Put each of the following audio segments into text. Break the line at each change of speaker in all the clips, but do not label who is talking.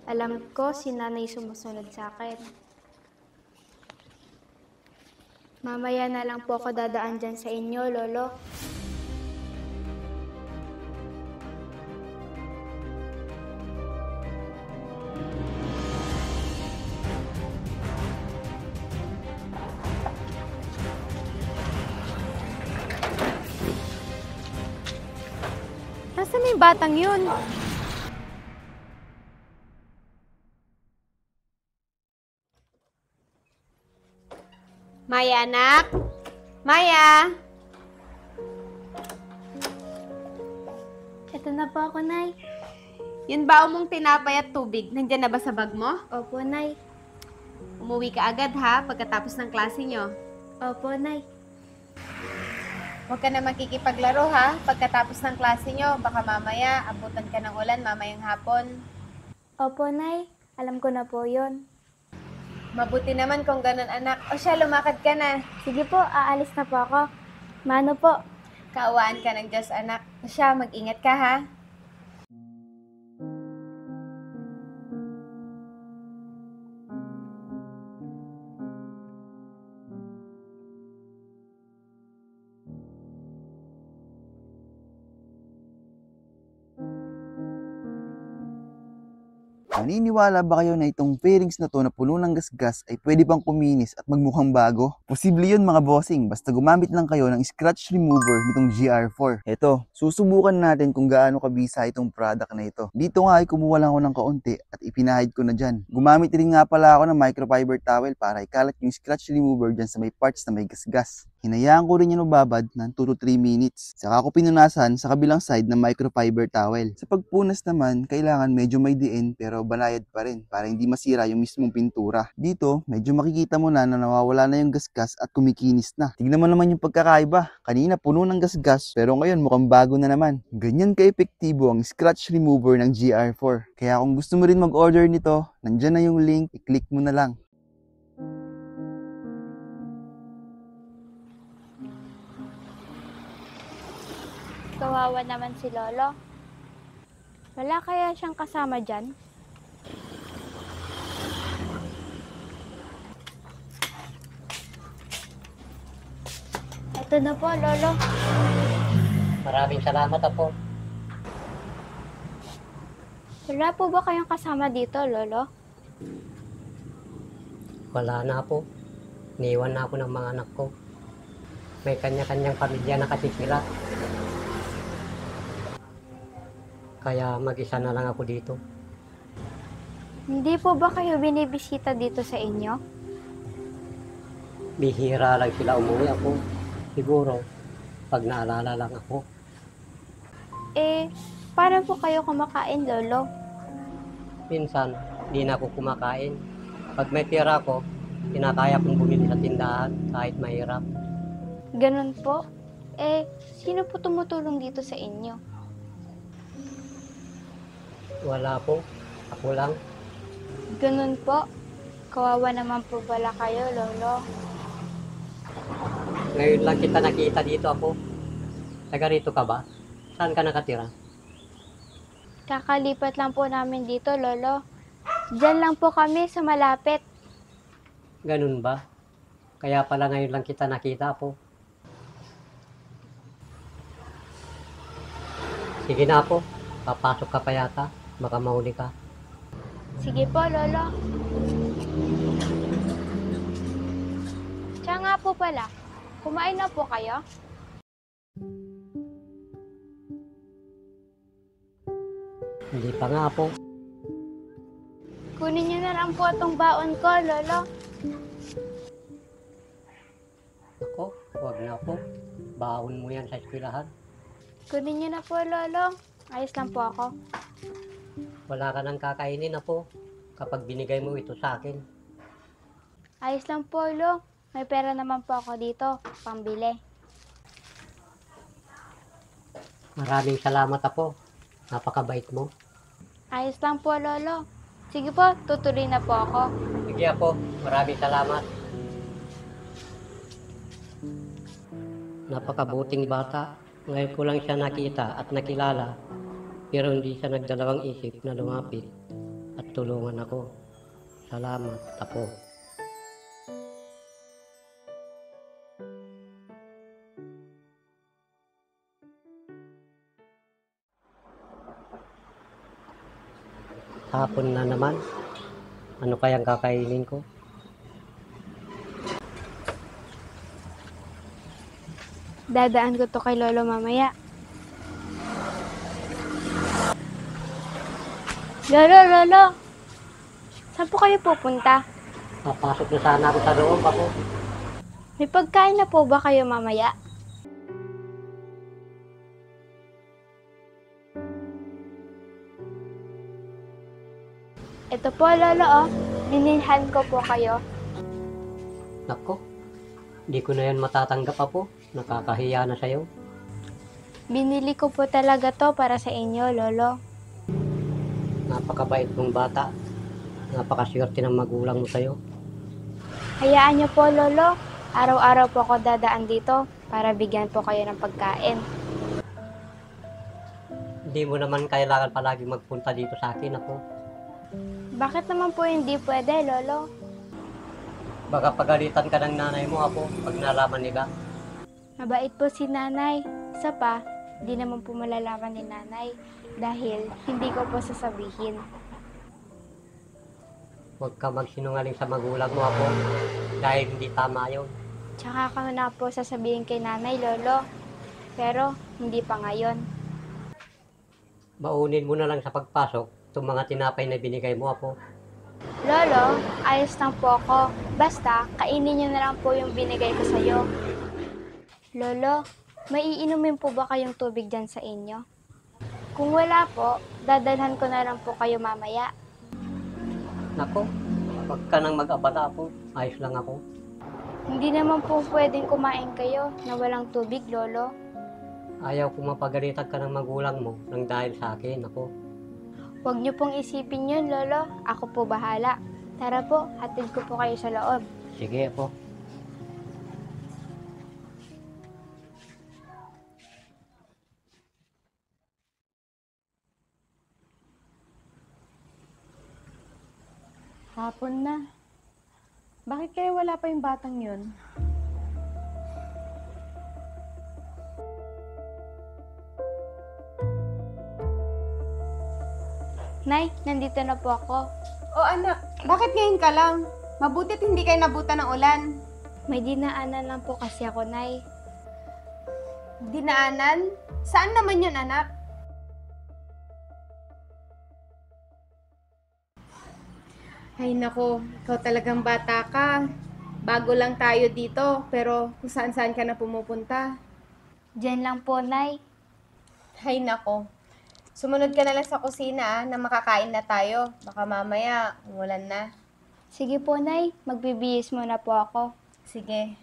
Alam ko si nanay sumusunod sa akin. Mamaya na lang po ako dadaan dyan sa inyo, Lolo.
Nasaan na yung batang yun? Maya, anak? Maya?
Ito na po ako, Nay.
Yun ba mong tinapay at tubig? Nandyan na ba sa bag mo?
Opo, Nay.
Umuwi ka agad ha, pagkatapos ng klase nyo.
Opo, Nay.
Huwag ka na makikipaglaro ha, pagkatapos ng klase nyo. Baka mamaya, abutan ka ng ulan mamayang hapon.
Opo, Nay. Alam ko na po yun.
Mabuti naman kung ganun, anak. O siya, lumakad ka na.
Sige po, aalis na po ako. Mano po?
Kaawaan ka ng Diyos, anak. O siya, mag-ingat ka ha.
Naniniwala ba kayo na itong fairings na to na puno ng gasgas ay pwede pang kuminis at magmukhang bago? Posible yun mga bossing, basta gumamit lang kayo ng scratch remover nitong GR4. Eto, susubukan natin kung gaano kabisa itong product na ito. Dito nga ay kumuha lang ako ng kaunti at ipinahid ko na dyan. Gumamit rin nga pala ako ng microfiber towel para ikalat yung scratch remover dyan sa may parts na may gasgas. Hinayaan ko rin yung mababad ng 2 to 3 minutes. Saka ko pinunasan sa kabilang side ng microfiber towel. Sa pagpunas naman, kailangan medyo may diin pero banayad pa rin para hindi masira yung mismong pintura. Dito, medyo makikita mo na nawawala na yung gasgas at kumikinis na. Tignan mo naman yung pagkakaiba. Kanina puno ng gasgas pero ngayon mukhang bago na naman. Ganyan ka-epektibo ang scratch remover ng GR4. Kaya kung gusto mo rin mag-order nito, nandyan na yung link, i-click mo na lang.
Kawawa naman si Lolo. Wala kaya siyang kasama dyan? Ito na po, Lolo.
Maraming salamat po.
Wala po ba kayong kasama dito, Lolo?
Wala na po. Niiwan na ako ng mga anak ko. May kanya-kanyang pamilya na katitira. Kaya mag-isa na lang ako dito.
Hindi po ba kayo binibisita dito sa inyo?
Bihira lang sila umuwi ako. Siguro, pag naalala lang ako.
Paano po kayo kumakain, Lolo?
Minsan, di na ako kumakain. Pag may pera ko, kinakaya kong bumili sa tindahan kahit mahirap.
Ganun po? Sino po tumutulong dito sa inyo?
Wala po. Ako lang.
Ganun po? Kawawa naman po pala kayo, Lolo.
Ngayon lang kita nakita dito ako. Taga rito ka ba? Saan ka nakatira?
Kakalipat lang po namin dito, Lolo. Diyan lang po kami sa malapit.
Ganun ba? Kaya pala ngayon lang kita nakita po. Sige na po. Papasok ka pa yata. Baka mahuli ka.
Sige po, Lolo. Siya nga po pala. Kumain na po kayo?
Hindi pa nga po.
Kunin niyo na lang po itong baon ko, Lolo.
Ako, wag na po. Baon mo yan sa eskwelahan.
Kunin niyo na po, Lolo. Ayos lang po ako.
Wala ka nang kakainin na po kapag binigay mo ito sa akin.
Ayos lang po, Lo. May pera naman po ako dito. Pambili.
Maraming salamat po. Napakabait mo.
Ayos lang po, Lolo. Sige po, tutuloy na po ako.
Sige po, maraming salamat. Napakabuting bata. Ngayon ko lang siya nakita at nakilala. Pero hindi siya nagdalawang isip na lumapit at tinutulungan ako. Salamat, Apo. Hapon na naman. Ano kayang kakainin ko?
Dadaan ko to kay Lolo mamaya. Lolo! Saan po kayo pupunta?
Papasok na sana ako sa loob, Apo.
May pagkain na po ba kayo mamaya? Ito po, Lolo, oh. Binilhan ko po kayo.
Nako, di ko na yan matatanggap, Apo. Nakakahiya na sa'yo.
Binili ko po talaga to para sa inyo, Lolo.
Napakabait mong bata. Napakaswerte ng magulang mo sa'yo.
Hayaan niyo po, Lolo. Araw-araw po ako dadaan dito para bigyan po kayo ng pagkain.
Hindi mo naman kailangan palagi magpunta dito sa akin, Apo.
Bakit naman po hindi pwede, Lolo?
Baka pagalitan ka ng nanay mo, Apo, pag nalaman nila.
Mabait po si nanay. Isa pa, di naman po malalaman ni nanay dahil hindi ko po sasabihin.
Huwag ka magsinungaling sa magulang mo, Apo, dahil hindi tama yun.
Tsaka ko na po sasabihin kay nanay, Lolo. Pero hindi pa ngayon.
Baunin mo na lang sa pagpasok itong mga tinapay na binigay mo, Apo.
Lolo, ayos lang po ako. Basta, kainin niyo na lang po yung binigay ko sa'yo. Lolo, may iinumin po ba kayong tubig dyan sa inyo? Kung wala po, dadalhan ko na lang po kayo mamaya.
Nako, huwag ka nang mag-abala, Apo. Ayos lang ako.
Hindi naman po pwedeng kumain kayo na walang tubig, Lolo.
Ayaw kong mapagalitan ka ng magulang mo nang dahil sa akin, Apo.
Huwag niyo pong isipin yun, Lolo. Ako po bahala. Tara po, hatid ko po kayo sa loob.
Sige, Apo.
Hapon na. Bakit kaya wala pa yung batang yun?
Nay, nandito na po ako.
O anak, bakit ngayon ka lang? Mabutit hindi kayo nabutan ng ulan.
May dinaanan lang po kasi ako, Nay.
Dinaanan? Saan naman yun, anak? Ay nako, ikaw talagang bata ka. Bago lang tayo dito, pero kung saan-saan ka na pumupunta.
Diyan lang po, Nay.
Ay nako, sumunod ka na lang sa kusina na makakain na tayo. Baka mamaya, umulan na.
Sige po, Nay. Magbibihis muna po ako.
Sige.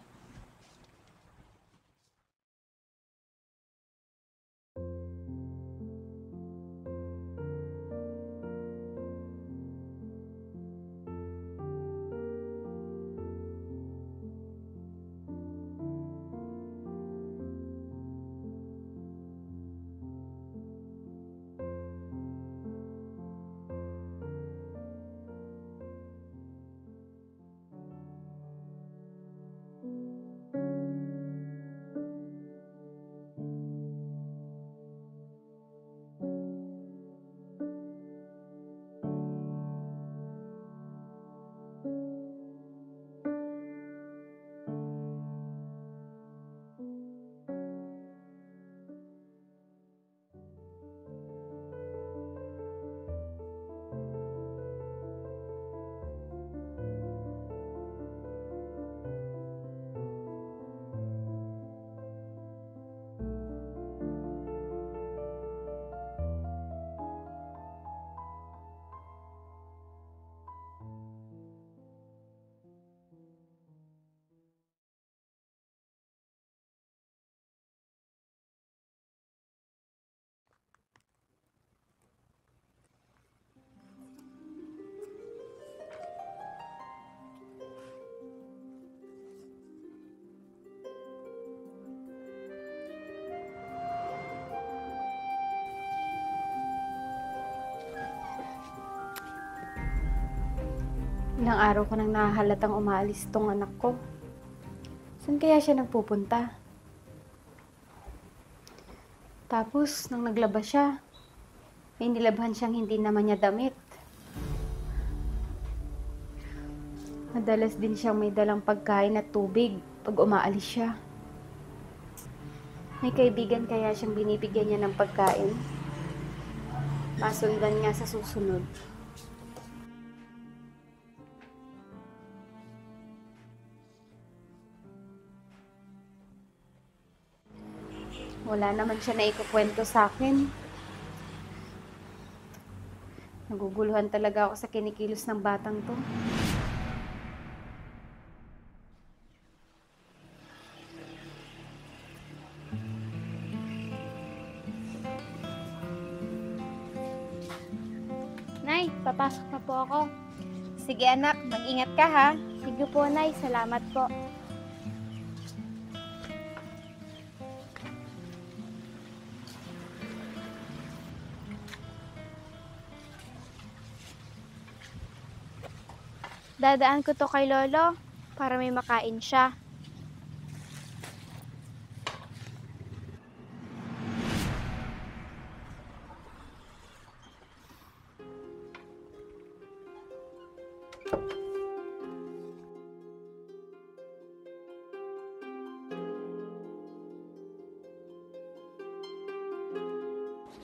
Ilang araw ko nang nahahalatang umaalis tong anak ko. Saan kaya siya nagpupunta? Tapos, nang naglabas siya, may nilabhan siyang hindi naman niya damit. Madalas din siyang may dalang pagkain at tubig pag umaalis siya. May kaibigan kaya siyang binibigyan niya ng pagkain? Masundan nga sa susunod. Wala naman siya na ikukwento sa akin. Naguguluhan talaga ako sa kinikilos ng batang to.
Nay, papasok na po ako.
Sige anak, mag-ingat ka ha.
Sige po, Nay. Salamat po. Dadaan ko to kay Lolo para may makain siya.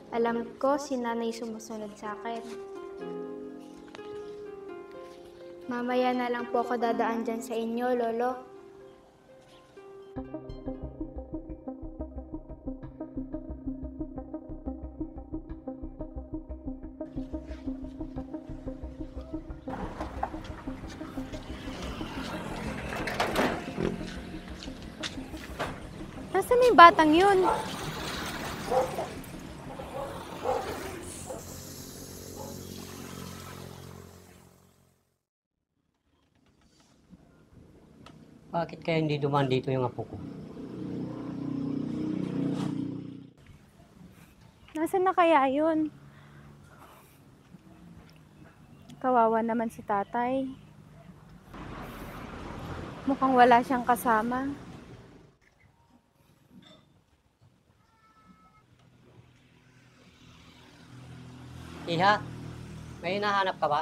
Alam ko si nanay sumusunod sa akin. Mamaya na lang po ako dadaan dyan sa inyo, Lolo.
Nasaan yung batang yun?
Bakit kaya hindi dumaan dito yung apo ko?
Nasaan na kaya yun? Kawawa naman si tatay. Mukhang wala siyang kasama.
Iha, may hinahanap ka ba?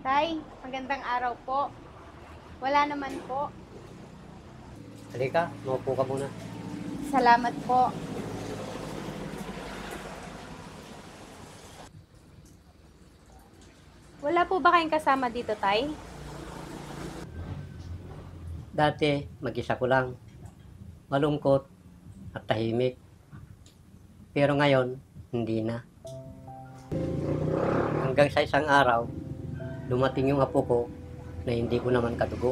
Tay, magandang araw po. Wala naman po.
Halika, maupo ka muna.
Salamat po. Wala po ba kayong kasama dito, Tay?
Dati, mag-isa ko lang. Malungkot at tahimik. Pero ngayon, hindi na. Hanggang sa isang araw, dumating yung apo ko na hindi ko naman kadugo.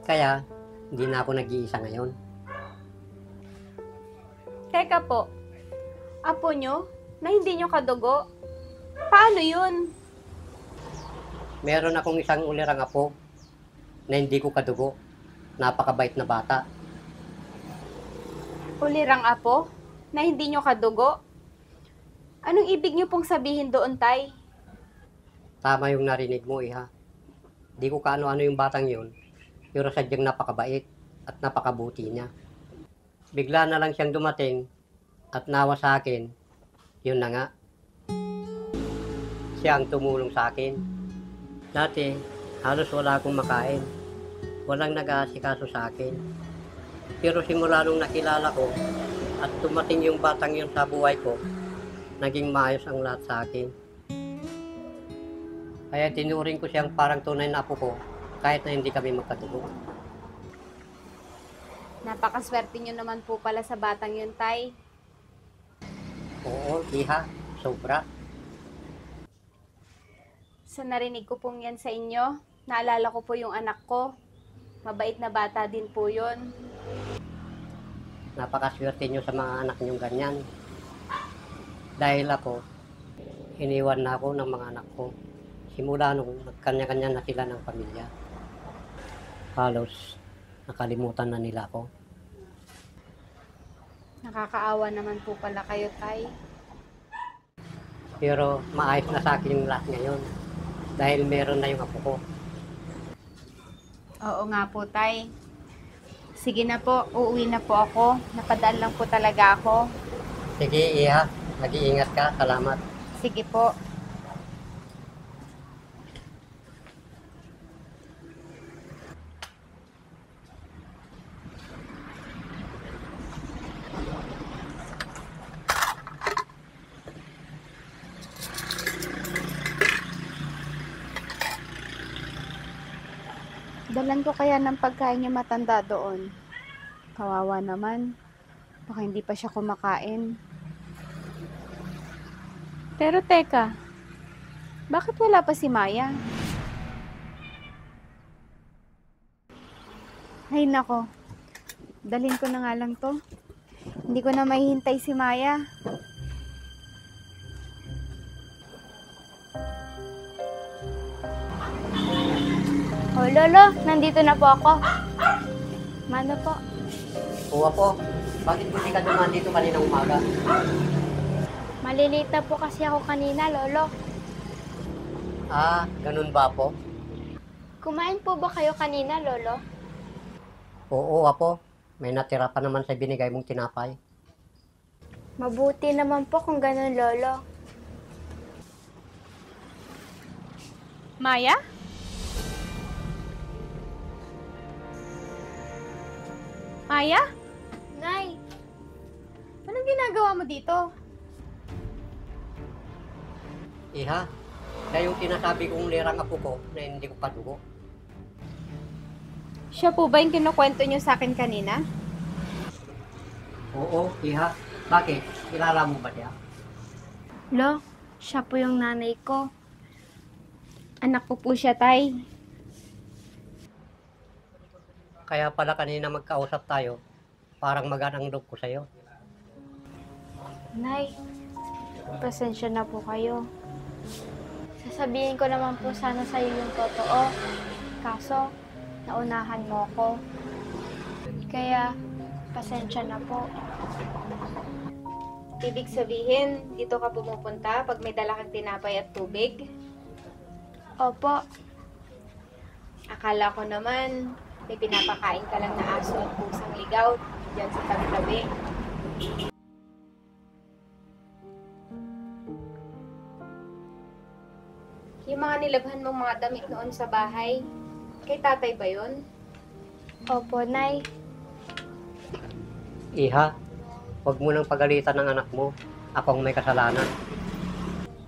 Kaya, hindi na ako nag-iisa ngayon.
Teka po, apo nyo na hindi nyo kadugo? Paano yun?
Meron akong isang ulirang apo na hindi ko kadugo. Napakabait na bata.
Ulirang apo na hindi nyo kadugo? Anong ibig nyo pong sabihin doon, Tay?
Tama yung narinig mo, Iha. Di ko kaano-ano yung batang yun, pero sadyang napakabait at napakabuti niya. Bigla na lang siyang dumating at nawa sa akin, yun na nga. Siya ang tumulong sa akin. Dati, halos wala akong makain. Walang nag-aasikaso sa akin. Pero simula nung nakilala ko at tumating yung batang yun sa buhay ko, naging maayos ang lahat sa akin. Kaya tinuring ko siyang parang tunay na apo ko kahit na hindi kami magkatugo.
Napakaswerte nyo naman po pala sa batang yun, Tay.
Oo, Iha, sobra.
Sa narinig ko pong yan sa inyo, naalala ko po yung anak ko. Mabait na bata din po yun.
Napakaswerte nyo sa mga anak nyong ganyan. Dahil ako, iniwan na ako ng mga anak ko. Simula nung nagkanya-kanya na sila ng pamilya. Halos nakalimutan na nila ako.
Nakakaawa naman po pala kayo, Tay.
Pero maayos na sa akin yung lahat ngayon. Dahil meron na yung apo ko.
Oo nga po, Tay. Sige na po, uuwi na po ako. Napadaan lang po talaga ako.
Sige, Iha. Mag-iingat ka. Salamat.
Sige po. Dalan ko kaya ng pagkain niya matanda doon. Kawawa naman. Baka hindi pa siya kumakain. Pero teka, bakit wala pa si Maya? Ay nako, dalhin ko na nga lang to. Hindi ko na mahihintay si Maya.
O Lolo, nandito na po ako. Mano po?
Oo, apo. Bakit hindi ka dumaan dito kaninang umaga?
Malilate na po kasi ako kanina, Lolo.
Ah, ganun ba po?
Kumain po ba kayo kanina, Lolo?
Oo, apo. May natira pa naman sa binigay mong tinapay.
Mabuti naman po kung ganun, Lolo.
Maya? Maya?
Nay,
Anong ginagawa mo dito?
Iha, kaya yung tinasabi kong lirang apo ko na hindi ko padugo.
Siya po ba yung kinukwento niyo sa akin kanina?
Oo, Iha. Bakit? Kilala mo ba niya?
Lo, siya po yung nanay ko.
Anak ko po siya, Tay.
Kaya pala kanina magkausap tayo, parang maganang loob ko sa'yo.
Nay, pasensya na po kayo. Sasabihin ko naman po sana sa'yo yung totoo. Kaso, naunahan mo ko. Kaya, pasensya na po.
Ibig sabihin, dito ka pumupunta pag may dala kang tinapay at tubig?
Opo,
Akala ko naman, may pinapakain ka lang na aso at pusang ligaw dyan sa tabi-tabi. Yung mga nilabhan mong mga damit noon sa bahay, kay tatay ba yun?
opo, Nay.
Iha, huwag mo nang pagalitan ng anak mo. Akong may kasalanan.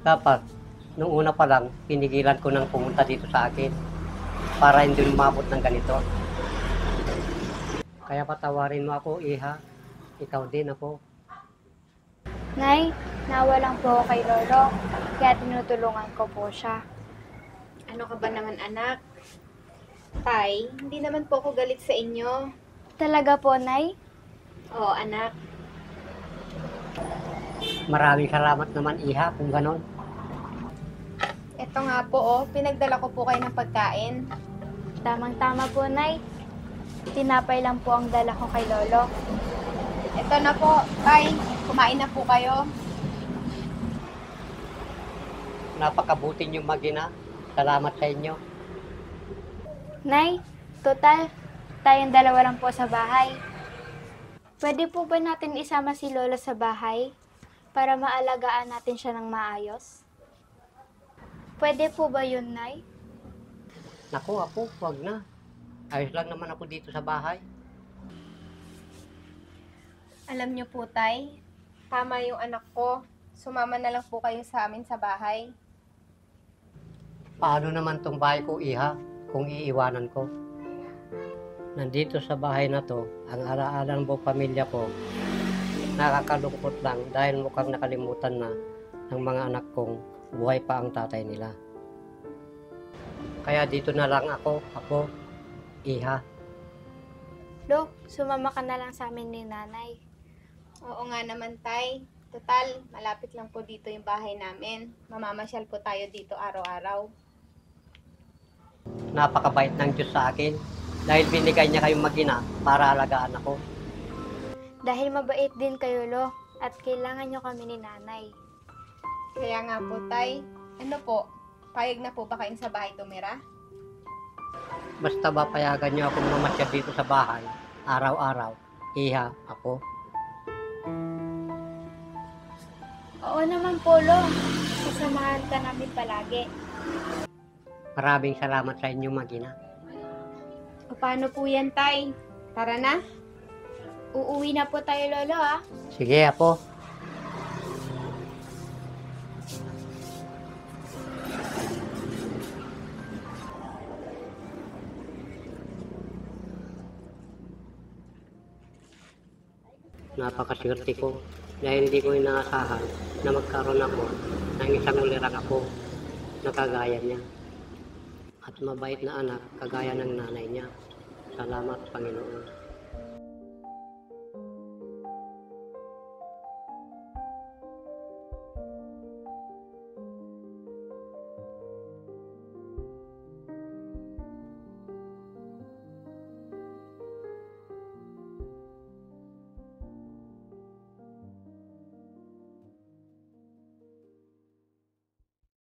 Dapat, nung una pa lang, pinigilan ko nang pumunta dito sa akin para hindi lumabot ng ganito. Kaya patawarin mo ako, Iha. Ikaw din ako.
Nay, nawa lang po ako kay Lolo. Kaya tinutulungan ko po siya.
Ano ka ba naman anak? Tay, hindi naman po ako galit sa inyo.
Talaga po, Nay?
Oo anak,
Maraming salamat naman, Iha, kung ganon.
eto nga po oh, pinagdala ko po kayo ng pagkain.
Tamang-tama po, Nay. Tinapay lang po ang dala ko kay Lolo.
Eto na po, tay, kumain na po kayo.
Napakabuti niyong magina. Salamat sa inyo.
Nay, total, tayong dalawa lang po sa bahay. Pwede po ba natin isama si Lola sa bahay para maalagaan natin siya ng maayos? Pwede po ba yun, Nay?
Naku, apo, huwag na. Ayos lang naman ako dito sa bahay.
Alam niyo po, tay, tama yung anak ko. Sumama na lang po kayo sa amin sa bahay.
Paano naman tong bahay ko, Iha, kung iiwanan ko? Nandito sa bahay na to, ang alaala ng buong pamilya ko, nakakalungkot lang dahil mukhang nakalimutan na ng mga anak kong buhay pa ang tatay nila. Kaya dito na lang ako, Iha.
Lo, sumama ka na lang sa amin ni Nanay.
Oo nga naman, tay. Total, malapit lang po dito yung bahay namin. Mamamasyal po tayo dito araw-araw.
Napakabait ng Diyos sa akin dahil binigay niya kayong magina para alagaan ako.
Dahil mabait din kayo, Lo, at kailangan nyo kami ni Nanay.
Kaya nga po, Tay. Ano po? Payag na po ba kayong sa bahay tumira?
Basta ba payagan niyo akong mamasyal dito sa bahay, araw-araw, iha ako.
Oo naman po, Lo. Sasamahan ka namin palagi.
Maraming salamat sa inyong mag-ina.
O paano po yan, Tay? Tara na.
Uuwi na po tayo, Lolo, ah.
Sige, Apo. Napakaswerte ko dahil hindi ko inaasahan na magkaroon ako ng isang ulirang apo na kagaya niya. At mabait na anak kagaya ng nanay niya. Salamat, Panginoon.